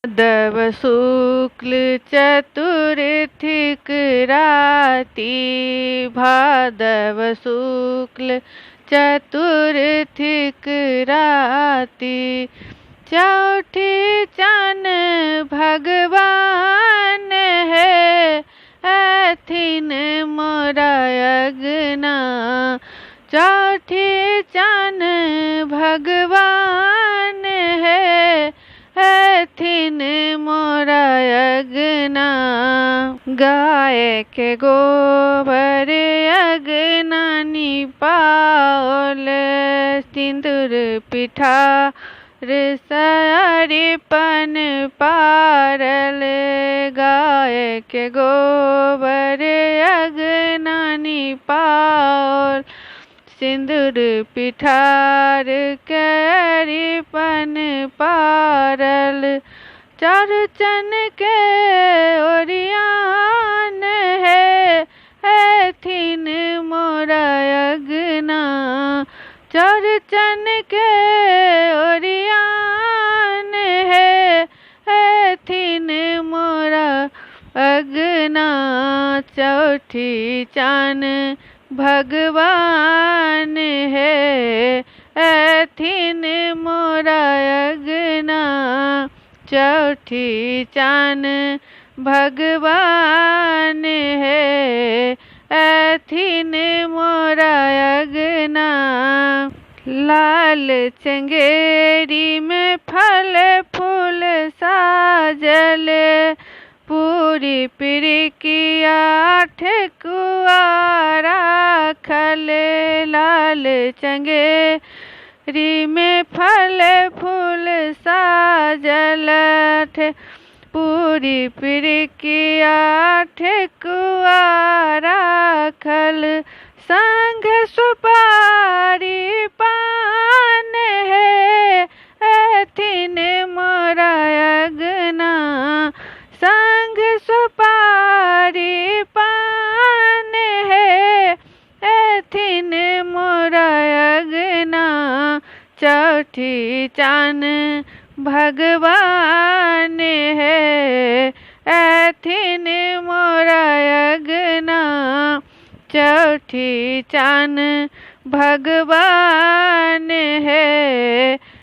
भादव शुक्ल चतुर्थिक राति, भादव शुक्ल चतुर्थिक राति, चौठी चान भगवान है, अथिन मोरा अगना। चौठी चान भगवान है, अथिन मोरा अगना। गाय के गोबर अगना निपाओल, सिंदूर पिठार सारिपन पारल। गाय के गोबर अगना निपाओल, सिंदूर पिठार कैरिपन पारल। चौरचन के ओरियान है, अथिन मोरा अगना। चौरचन के ओरियान है, अथिन मोरा अगना। चौठी चान भगवान है, अथिन मोरा अगना। चौठी चान भगवान है, अथिन मोरा अगना। लाल चंगेरी में फल फूल साजल, पूरी पिरिकिया ठेकुआ राखल। लाल चंगेरी में फल फूल साजल, पूरी पिरिकिया ठेकुआ राखल। संग सुपारी पान है, अथिन मोरा अगना। संग सुपारी पान है, अथिन मोरा अगना। चौठी चान भगवान है, अथिन मोरा अगना। चौठी चान भगवान है,